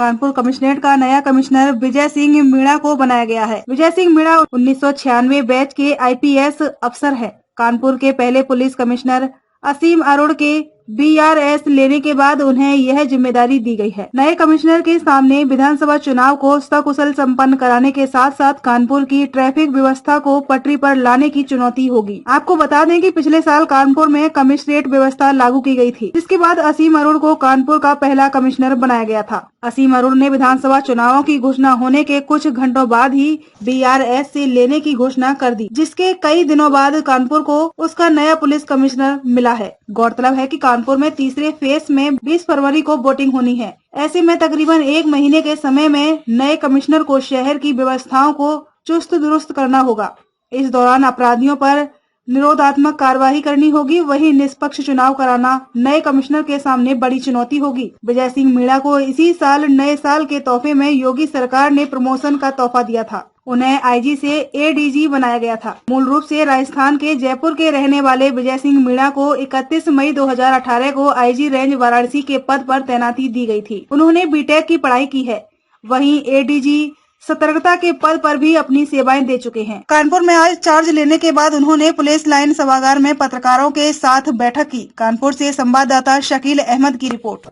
Kanpur commissionerate का नया commissioner Vijay Singh Meena को बनाया गया है। विजय सिंह मीणा 1996 बैच के आईपीएस अफसर है। कानपुर के पहले पुलिस कमिश्नर असीम अरोड़ के बीआरएस लेने के बाद उन्हें यह जिम्मेदारी दी गई है। नए कमिश्नर के सामने विधानसभा चुनाव को सकुशल संपन्न कराने के साथ साथ कानपुर की ट्रैफिक व्यवस्था को पटरी पर लाने की चुनौती होगी। आपको बता दें कि पिछले साल कानपुर में कमिश्नरेट व्यवस्था लागू की गई थी, जिसके बाद असीम अरोड़ को कानपुर का पहला कमिश्नर बनाया गया था। असीम अरोड़ ने विधानसभा चुनावों की घोषणा होने के कुछ घंटों बाद ही बीआरएस से लेने की घोषणा कर दी, जिसके कई दिनों बाद कानपुर को उसका नया पुलिस कमिश्नर मिला है। गौरतलब है कि कानपुर में तीसरे फेज में 20 फरवरी को वोटिंग होनी है। ऐसे में तकरीबन 1 महीने के समय में नए कमिश्नर को शहर की व्यवस्थाओं को चुस्त दुरुस्त करना होगा। इस दौरान अपराधियों पर निरोधात्मक कार्रवाई करनी होगी। वहीं निष्पक्ष चुनाव कराना नए कमिश्नर के सामने बड़ी चुनौती होगी। विजय सिंह मीणा को इसी साल नए साल के तोहफे में योगी सरकार ने प्रमोशन का तोहफा दिया था। उन्हें आईजी से एडीजी बनाया गया था। मूल रूप से राजस्थान के जयपुर के रहने वाले विजय सिंह मीणा को 31 मई 2018 को आईजी रेंज वाराणसी के पद पर तैनाती दी गई थी। उन्होंने बीटेक की पढ़ाई की है। वहीं एडीजी सतर्कता के पद पर भी अपनी सेवाएं दे चुके हैं। कानपुर में आज चार्ज लेने के बाद उन्होंने पुलिस लाइन सभागार में पत्रकारों के साथ बैठक की। कानपुर से संवाददाता शकील अहमद की रिपोर्ट।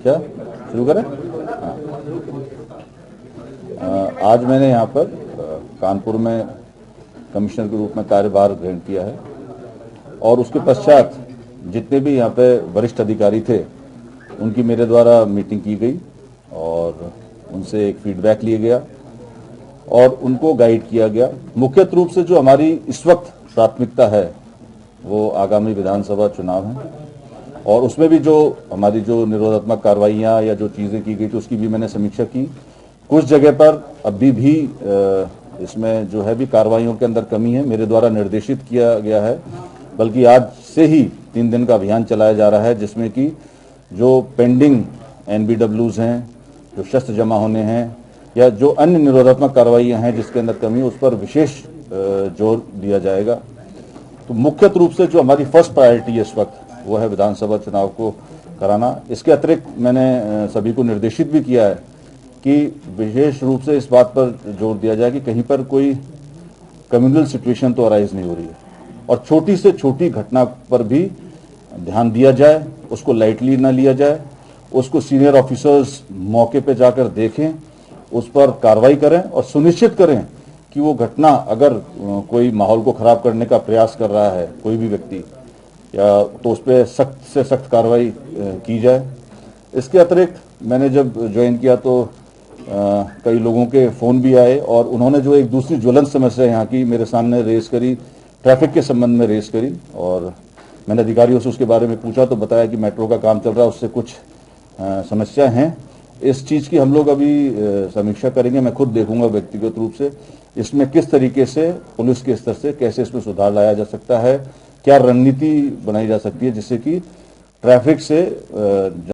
क्या शुरू करें? आज मैंने यहाँ पर कानपुर में कमिश्नर के रूप में कार्यभार ग्रहण किया है और उसके पश्चात जितने भी यहाँ पे वरिष्ठ अधिकारी थे उनकी मेरे द्वारा मीटिंग की गई और उनसे एक फीडबैक लिया गया और उनको गाइड किया गया। मुख्य रूप से जो हमारी इस वक्त प्राथमिकता है वो आगामी विधानसभा चुनाव है और उसमें भी जो हमारी जो निरोधात्मक कार्रवाइयाँ या जो चीज़ें की गई थी उसकी भी मैंने समीक्षा की। कुछ जगह पर अभी भी इसमें जो है भी कार्रवाइयों के अंदर कमी है, मेरे द्वारा निर्देशित किया गया है। बल्कि आज से ही 3 दिन का अभियान चलाया जा रहा है जिसमें कि जो पेंडिंग एनबीडब्ल्यूज हैं, जो शस्त्र जमा होने हैं या जो अन्य निरोधात्मक कार्रवाइयाँ हैं जिसके अंदर कमी, उस पर विशेष जोर दिया जाएगा। तो मुख्य रूप से जो हमारी फर्स्ट प्रायोरिटी है इस वक्त वो है विधानसभा चुनाव को कराना। इसके अतिरिक्त मैंने सभी को निर्देशित भी किया है कि विशेष रूप से इस बात पर जोर दिया जाए कि कहीं पर कोई कम्युनल सिचुएशन तो अराइज नहीं हो रही है और छोटी से छोटी घटना पर भी ध्यान दिया जाए, उसको लाइटली ना लिया जाए, उसको सीनियर ऑफिसर्स मौके पे जाकर देखें, उस पर कार्रवाई करें और सुनिश्चित करें कि वो घटना अगर कोई माहौल को खराब करने का प्रयास कर रहा है कोई भी व्यक्ति या तो उस पर सख्त से सख्त कार्रवाई की जाए। इसके अतिरिक्त मैंने जब ज्वाइन किया तो कई लोगों के फ़ोन भी आए और उन्होंने जो एक दूसरी ज्वलंत समस्या यहाँ की मेरे सामने रेस करी, ट्रैफिक के संबंध में रेस करी और मैंने अधिकारियों से उसके बारे में पूछा तो बताया कि मेट्रो का काम चल रहा है, उससे कुछ समस्या हैं। इस चीज़ की हम लोग अभी समीक्षा करेंगे। मैं खुद देखूंगा व्यक्तिगत रूप से इसमें किस तरीके से पुलिस के स्तर से कैसे इसमें सुधार लाया जा सकता है, क्या रणनीति बनाई जा सकती है जिससे कि ट्रैफिक से